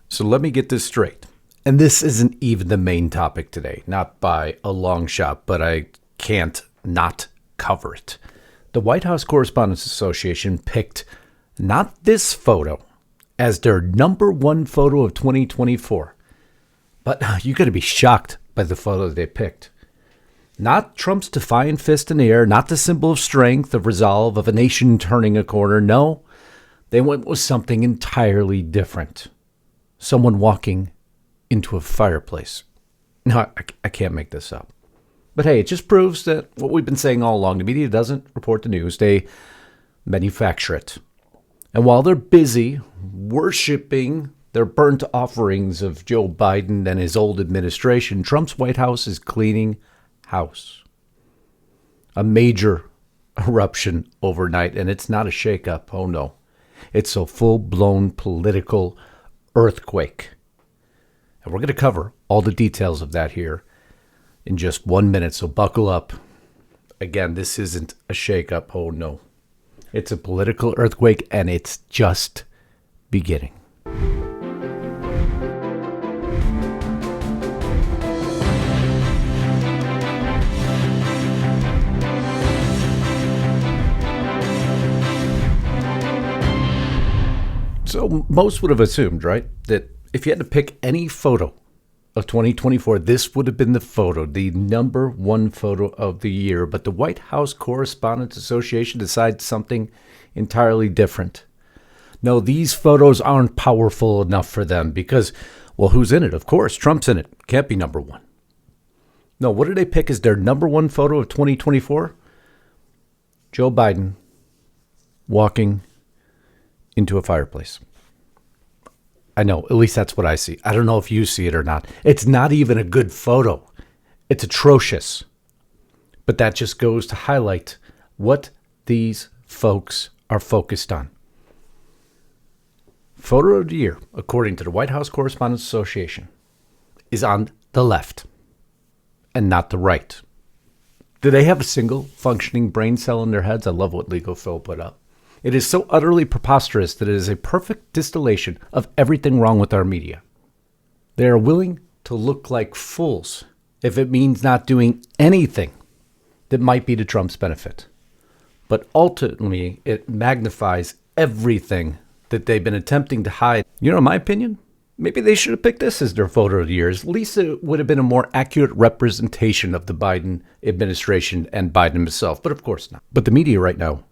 So let me get this straight. And this isn't even the main topic today, not by a long shot, but I can't not cover it. The White House Correspondents Association picked not this photo as their number one photo of 2024. But you got to be shocked by the photo they picked. Not Trump's defiant fist in the air, not the symbol of strength, of resolve, of a nation turning a corner. No, they went with something entirely different. Someone walking into a fireplace. No, I can't make this up. But hey, it just proves that what we've been saying all along, the media doesn't report the news, they manufacture it. And while they're busy worshiping their burnt offerings of Joe Biden and his old administration, Trump's White House is cleaning house. A major eruption overnight, and it's not a shakeup. Oh no. It's a full-blown political earthquake. And we're going to cover all the details of that here in just 1 minute, so buckle up. Again, this isn't a shakeup. Oh no. It's a political earthquake, and it's just beginning. So most would have assumed, right, that if you had to pick any photo of 2024, this would have been the photo, the number one photo of the year. But the White House Correspondents Association decides something entirely different. No, these photos aren't powerful enough for them because, well, who's in it? Of course, Trump's in it. Can't be number one. No, what did they pick as their number one photo of 2024? Joe Biden walking into a fireplace. I know, at least that's what I see. I don't know if you see it or not. It's not even a good photo. It's atrocious. But that just goes to highlight what these folks are focused on. Photo of the year, according to the White House Correspondents Association, is on the left and not the right. Do they have a single functioning brain cell in their heads? I love what Legal Phil put up. It is so utterly preposterous that it is a perfect distillation of everything wrong with our media. They are willing to look like fools if it means not doing anything that might be to Trump's benefit. But ultimately, it magnifies everything that they've been attempting to hide. You know, in my opinion, maybe they should have picked this as their photo of the year. At least it would have been a more accurate representation of the Biden administration and Biden himself. But of course not. But the media right now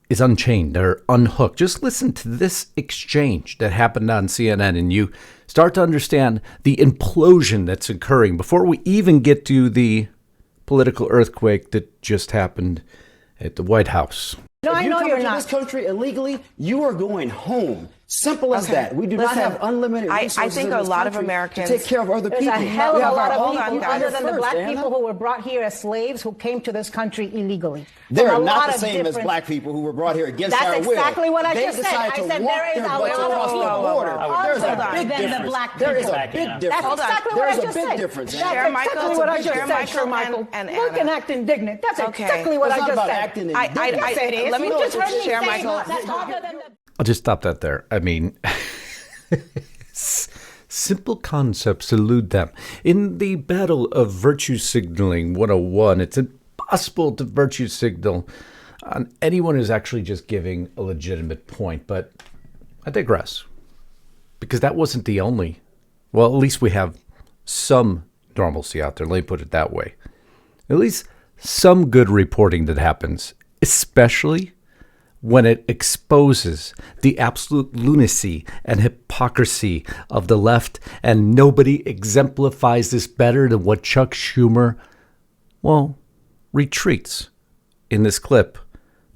is unchained. They're unhooked. Just listen to this exchange that happened on CNN and you start to understand the implosion that's occurring before we even get to the political earthquake that just happened at the White House. No, I know you're not. If you come to this country illegally, you are going home. Simple as that. We do not have unlimited resources. I think a lot of Americans to take care of other people. There's a hell of a lot of people other than the black people who were brought here as slaves who came to this country illegally. They're not the same as black people who were brought here against our will. That's exactly what I just said. I said there is a lot of people across the border. There's a big difference. There is a big difference. That's exactly what I just said. There's a big difference. That's exactly what I just said, Sir Michael. Look and act indignant. That's exactly what I just said. Let me just share, Michael. I'll just stop that there. I mean, simple concepts elude them. In the battle of virtue signaling 101, it's impossible to virtue signal on anyone who's actually just giving a legitimate point. But I digress. Because that wasn't the only. Well, at least we have some normalcy out there. Let me put it that way. At least some good reporting that happens, especially when it exposes the absolute lunacy and hypocrisy of the left, and nobody exemplifies this better than what Chuck Schumer, well, retreats in this clip,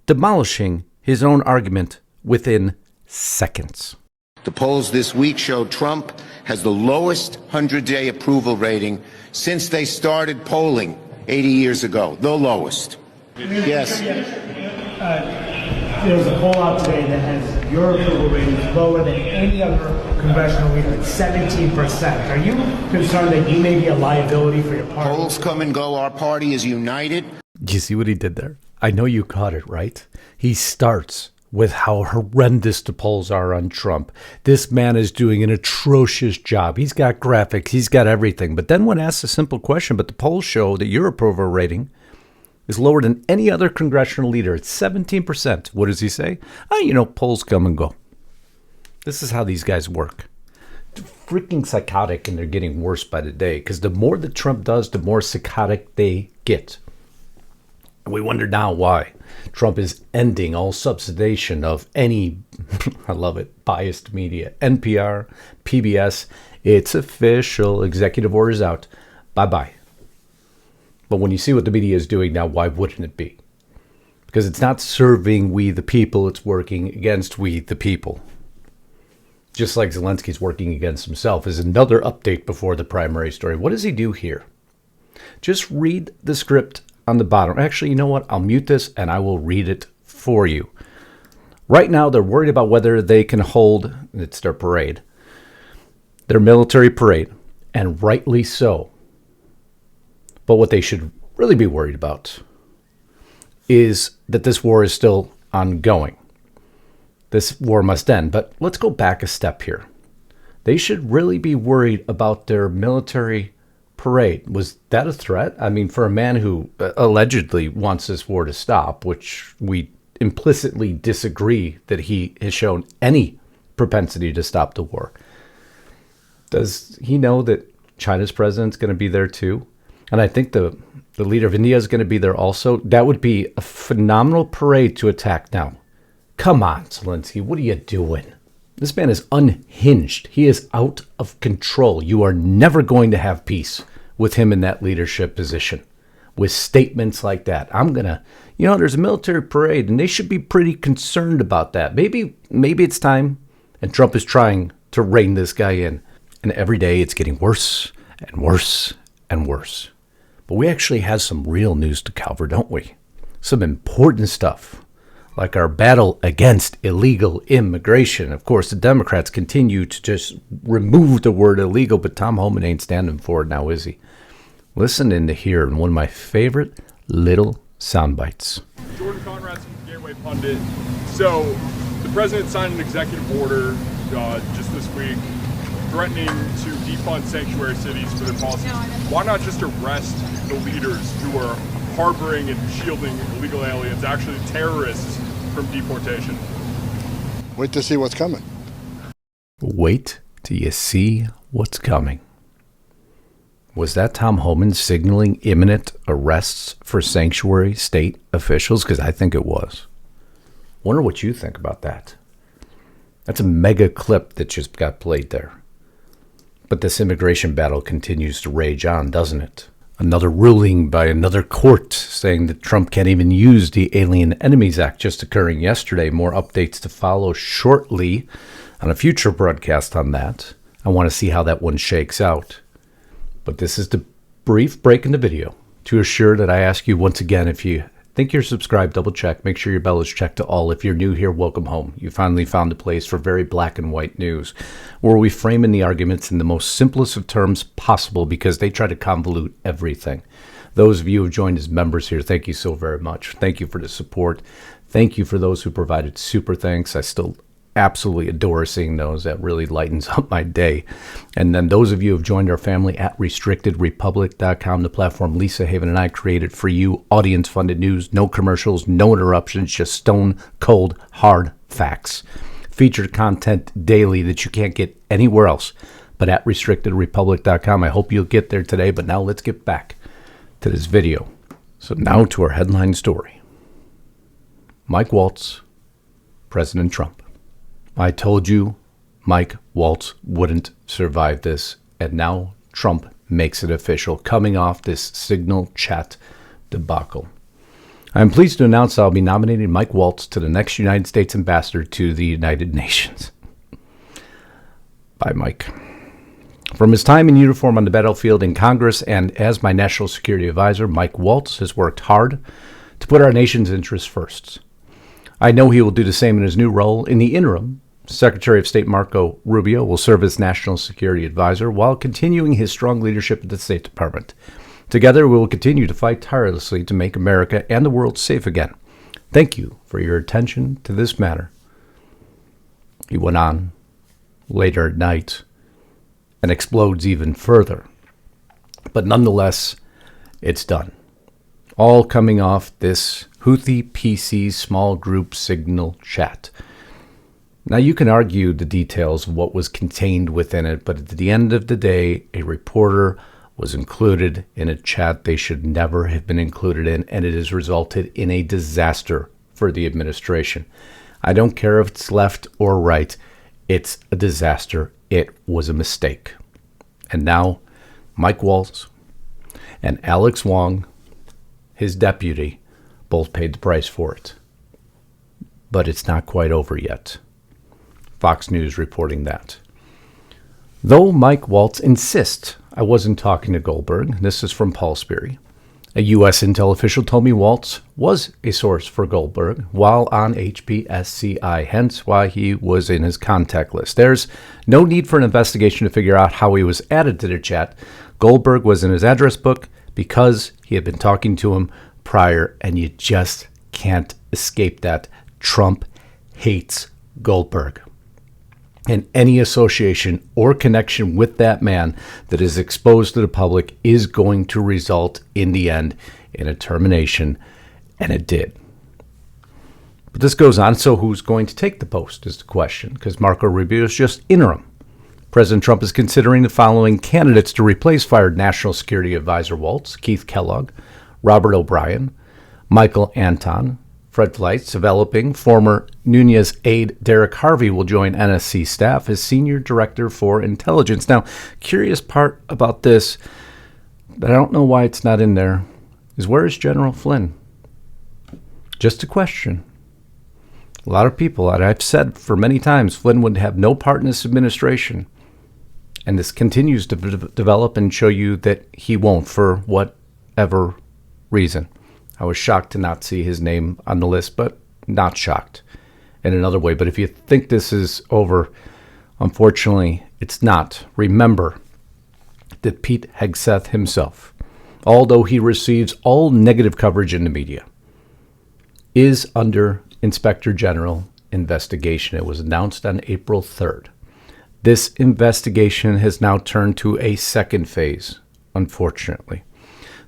demolishing his own argument within seconds. The polls this week show Trump has the lowest 100-day approval rating since they started polling 80 years ago, the lowest. Yes. There was a poll out today that has your approval rating lower than any other congressional leader, 17%. Are you concerned that you may be a liability for your party? Polls come and go. Our party is united. Do you see what he did there? I know you caught it, right? He starts with how horrendous the polls are on Trump. This man is doing an atrocious job. He's got graphics. He's got everything. But then when asked a simple question, but the polls show that your approval rating is lower than any other congressional leader. It's 17%. What does he say? Polls come and go. This is how these guys work. They're freaking psychotic, and they're getting worse by the day, because the more that Trump does, the more psychotic they get. And we wonder now why Trump is ending all subsidization of any, I love it, biased media. NPR, PBS, it's official. Executive orders out. Bye-bye. But when you see what the media is doing now, why wouldn't it be? Because it's not serving we the people, it's working against we the people. Just like Zelensky's working against himself, is another update before the primary story. What does he do here? Just read the script on the bottom. Actually, you know what? I'll mute this and I will read it for you. Right now, they're worried about whether they can hold, it's their parade, their military parade, and rightly so. But what they should really be worried about is that this war is still ongoing. This war must end. But let's go back a step here. They should really be worried about their military parade. Was that a threat? I mean, for a man who allegedly wants this war to stop, which we implicitly disagree that he has shown any propensity to stop the war. Does he know that China's president's going to be there too? And I think the leader of India is going to be there also. That would be a phenomenal parade to attack now. Come on, Zelensky, what are you doing? This man is unhinged. He is out of control. You are never going to have peace with him in that leadership position. With statements like that. There's a military parade, and they should be pretty concerned about that. Maybe it's time, and Trump is trying to rein this guy in. And every day it's getting worse and worse and worse. But we actually have some real news to cover, don't we? Some important stuff. Like our battle against illegal immigration. Of course, the Democrats continue to just remove the word illegal, but Tom Homan ain't standing for it now, is he? Listen in to hear one of my favorite little sound bites. Jordan Conrad's Gateway Pundit. So, the president signed an executive order just this week threatening to defund sanctuary cities for their policies. Why not just arrest the leaders who are harboring and shielding illegal aliens, actually terrorists, from deportation? Wait to see what's coming. Wait till you see what's coming. Was that Tom Homan signaling imminent arrests for sanctuary state officials? Because I think it was. Wonder what you think about that. That's a mega clip that just got played there. But this immigration battle continues to rage on, doesn't it? Another ruling by another court saying that Trump can't even use the Alien Enemies Act just occurring yesterday. More updates to follow shortly on a future broadcast on that. I want to see how that one shakes out. But this is the brief break in the video to assure that I ask you once again, if you think you're subscribed, double check. Make sure your bell is checked to all. If you're new here, welcome home. You finally found a place for very black and white news, where we frame in the arguments in the most simplest of terms possible, because they try to convolute everything. Those of you who have joined as members here, thank you so very much. Thank you for the support. Thank you for those who provided super thanks. I still absolutely adore seeing those. That really lightens up my day. And then those of you who have joined our family at restrictedrepublic.com, the platform Lisa Haven and I created for you. Audience-funded news, no commercials, no interruptions, just stone cold, hard facts. Featured content daily that you can't get anywhere else but at restrictedrepublic.com. I hope you'll get there today, but now let's get back to this video. So now to our headline story. Mike Waltz, President Trump. I told you Mike Waltz wouldn't survive this, and now Trump makes it official, coming off this Signal chat debacle. I am pleased to announce I'll be nominating Mike Waltz to the next United States Ambassador to the United Nations. Bye, Mike. From his time in uniform on the battlefield in Congress and as my national security advisor, Mike Waltz has worked hard to put our nation's interests first. I know he will do the same in his new role. In the interim, Secretary of State Marco Rubio will serve as National Security Advisor while continuing his strong leadership at the State Department. Together, we will continue to fight tirelessly to make America and the world safe again. Thank you for your attention to this matter. He went on later at night and explodes even further. But nonetheless, it's done. All coming off this Houthi PC small group signal chat. Now you can argue the details of what was contained within it, but at the end of the day, a reporter was included in a chat they should never have been included in, and it has resulted in a disaster for the administration. I don't care if it's left or right. It's a disaster. It was a mistake. And now Mike Waltz and Alex Wong, his deputy, both paid the price for it. But it's not quite over yet. Fox News reporting that. Though Mike Waltz insists I wasn't talking to Goldberg, this is from Paul Sperry. A U.S. intel official told me Waltz was a source for Goldberg while on HPSCI, hence why he was in his contact list. There's no need for an investigation to figure out how he was added to the chat. Goldberg was in his address book because he had been talking to him prior, and you just can't escape that. Trump hates Goldberg. And any association or connection with that man that is exposed to the public is going to result in the end in a termination, and it did. But this goes on, so who's going to take the post is the question, because Marco Rubio is just interim. President Trump is considering the following candidates to replace fired National Security Advisor Waltz: Keith Kellogg, Robert O'Brien, Michael Anton, Fred Fleitz. Developing former Nunes aide Derek Harvey will join NSC staff as Senior Director for Intelligence. Now, curious part about this that I don't know why it's not in there is, where is General Flynn? Just a question. A lot of people, and I've said for many times, Flynn would have no part in this administration. And this continues to develop and show you that he won't, for whatever reason. I was shocked to not see his name on the list, but not shocked in another way. But if you think this is over, unfortunately, it's not. Remember that Pete Hegseth himself, although he receives all negative coverage in the media, is under Inspector General investigation. It was announced on April 3rd. This investigation has now turned to a second phase, unfortunately.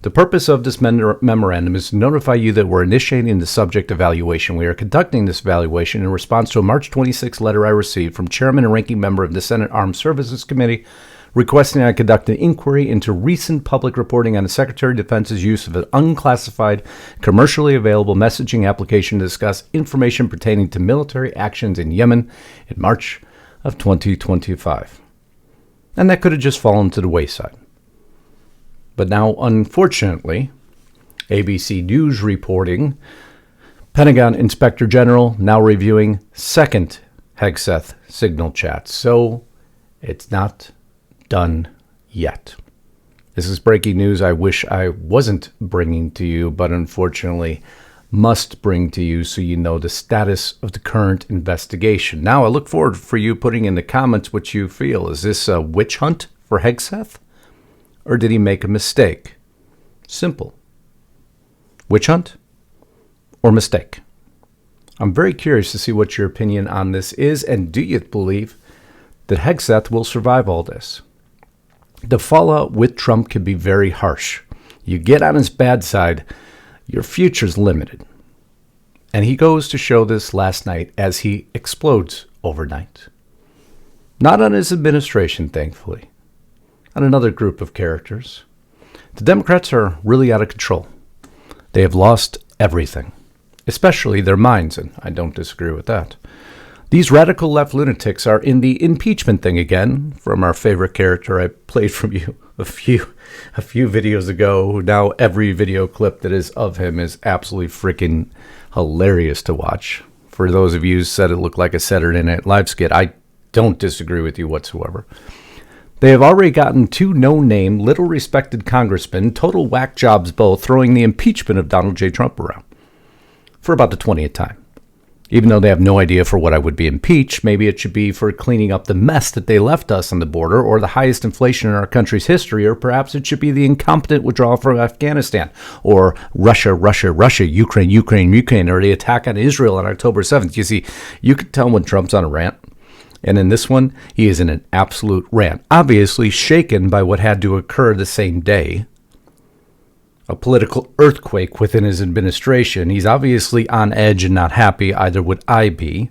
The purpose of this memorandum is to notify you that we're initiating the subject evaluation. We are conducting this evaluation in response to a March 26 letter I received from Chairman and Ranking Member of the Senate Armed Services Committee requesting I conduct an inquiry into recent public reporting on the Secretary of Defense's use of an unclassified, commercially available messaging application to discuss information pertaining to military actions in Yemen in March of 2025. And that could have just fallen to the wayside. But now, unfortunately, ABC News reporting, Pentagon Inspector General now reviewing second Hegseth signal chat. So it's not done yet. This is breaking news I wish I wasn't bringing to you, but unfortunately must bring to you so you know the status of the current investigation. Now, I look forward for you putting in the comments what you feel. Is this a witch hunt for Hegseth? Or did he make a mistake? Simple. Witch hunt or mistake? I'm very curious to see what your opinion on this is, and do you believe that Hegseth will survive all this? The fallout with Trump can be very harsh. You get on his bad side, your future's limited. And he goes to show this last night as he explodes overnight. Not on his administration, thankfully. On another group of characters. The Democrats are really out of control. They have lost everything, especially their minds, and I don't disagree with that. These radical left lunatics are in the impeachment thing again, from our favorite character I played from you a few videos ago. Now every video clip that is of him is absolutely freaking hilarious to watch. For those of you who said it looked like a Saturday Night Live skit, I don't disagree with you whatsoever. They have already gotten two no-name, little-respected congressmen, total whack jobs both, throwing the impeachment of Donald J. Trump around for about the 20th time. Even though they have no idea for what I would be impeached, maybe it should be for cleaning up the mess that they left us on the border, or the highest inflation in our country's history, or perhaps it should be the incompetent withdrawal from Afghanistan, or Russia, Ukraine, or the attack on Israel on October 7th. You see, you could tell when Trump's on a rant. And in this one, he is in an absolute rant, obviously shaken by what had to occur the same day. A political earthquake within his administration. He's obviously on edge and not happy, either would I be.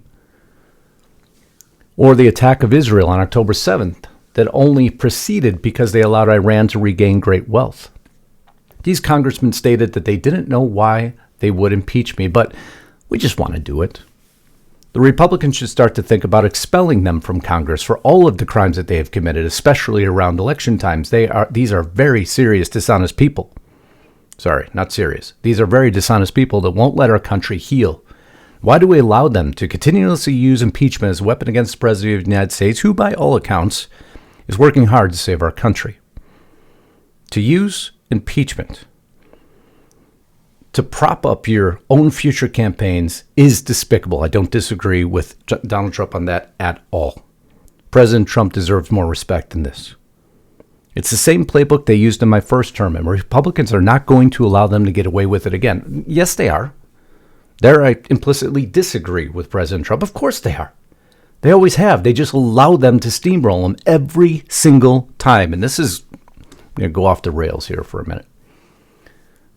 Or the attack of Israel on October 7th that only proceeded because they allowed Iran to regain great wealth. These congressmen stated that they didn't know why they would impeach me, but we just want to do it. The Republicans should start to think about expelling them from Congress for all of the crimes that they have committed, especially around election times. These are very serious, dishonest people. Sorry, not serious. These are very dishonest people that won't let our country heal. Why do we allow them to continuously use impeachment as a weapon against the President of the United States, who, by all accounts, is working hard to save our country? To use impeachment to prop up your own future campaigns is despicable. I don't disagree with Donald Trump on that at all. President Trump deserves more respect than this. It's the same playbook they used in my first term, and Republicans are not going to allow them to get away with it again. Yes, they are. There, I implicitly disagree with President Trump. Of course they are. They always have. They just allow them to steamroll them every single time. And this is, I'm going to go off the rails here for a minute.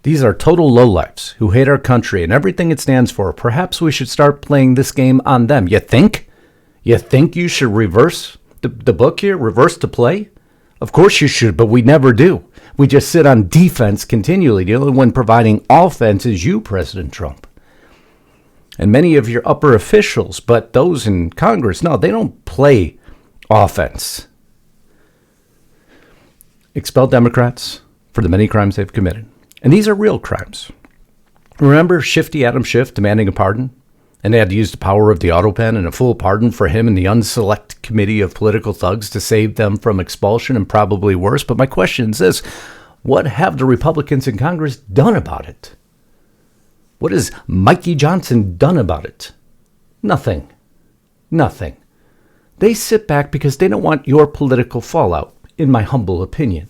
These are total lowlifes who hate our country and everything it stands for. Perhaps we should start playing this game on them. You think? You think you should reverse the book here? Reverse the play? Of course you should, but we never do. We just sit on defense continually. The only one providing offense is you, President Trump. And many of your upper officials, but those in Congress, no, they don't play offense. Expel Democrats for the many crimes they've committed. And these are real crimes. Remember Shifty Adam Schiff demanding a pardon? And they had to use the power of the auto pen and a full pardon for him and the unselect committee of political thugs to save them from expulsion and probably worse. But my question is this: what have the Republicans in Congress done about it? What has Mikey Johnson done about it? Nothing. Nothing. They sit back because they don't want your political fallout, in my humble opinion.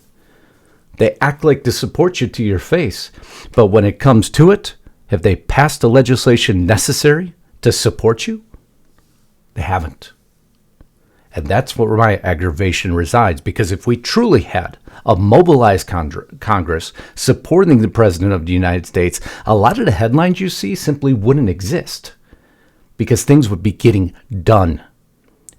They act like to support you to your face. But when it comes to it, have they passed the legislation necessary to support you? They haven't. And that's where my aggravation resides, because if we truly had a mobilized Congress supporting the President of the United States, a lot of the headlines you see simply wouldn't exist, because things would be getting done.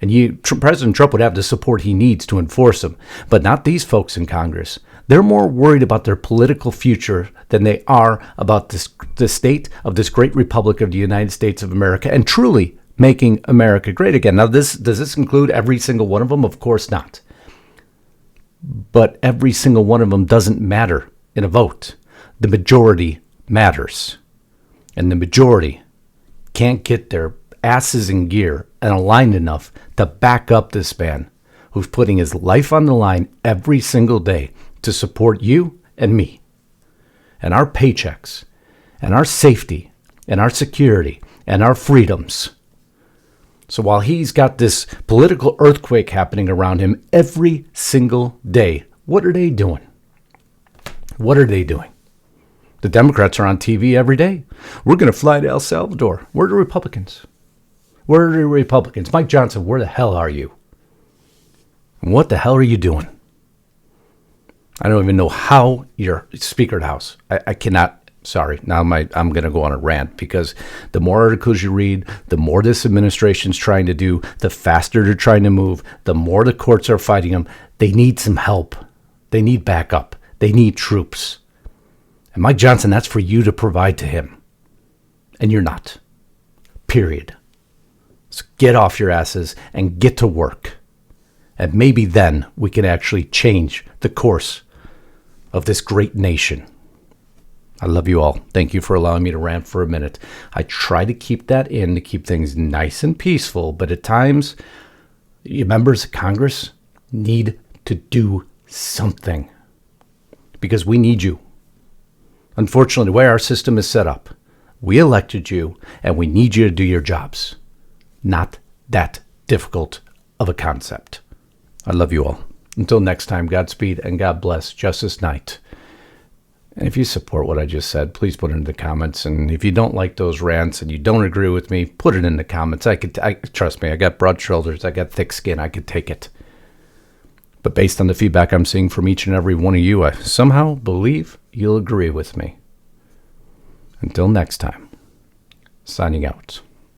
And President Trump would have the support he needs to enforce them, but not these folks in Congress. They're more worried about their political future than they are about the state of this great republic of the United States of America and truly making America great again. Now, does this include every single one of them? Of course not. But every single one of them doesn't matter in a vote. The majority matters. And the majority can't get their asses in gear and aligned enough to back up this man who's putting his life on the line every single day to support you and me and our paychecks and our safety and our security and our freedoms. So while he's got this political earthquake happening around him every single day, what are they doing? What are they doing? The Democrats are on TV every day. We're going to fly to El Salvador. Where are the Republicans? Where are the Republicans? Mike Johnson, where the hell are you? And what the hell are you doing? I don't even know how you're Speaker of the House. I cannot. Sorry. Now I'm going to go on a rant, because the more articles you read, the more this administration's trying to do, the faster they're trying to move, the more the courts are fighting them. They need some help. They need backup. They need troops. And Mike Johnson, that's for you to provide to him. And you're not. Period. So get off your asses and get to work. And maybe then we can actually change the course of this great nation. I love you all. Thank you for allowing me to rant for a minute. I try to keep that in to keep things nice and peaceful, but at times, you members of Congress need to do something, because we need you. Unfortunately, the way our system is set up, We elected you, and we need you to do your jobs. Not that difficult of a concept. I love you all. Until next time, Godspeed and God bless. Justus Knight. And if you support what I just said, please put it in the comments. And if you don't like those rants and you don't agree with me, put it in the comments. Trust me, I got broad shoulders. I got thick skin. I could take it. But based on the feedback I'm seeing from each and every one of you, I somehow believe you'll agree with me. Until next time, signing out.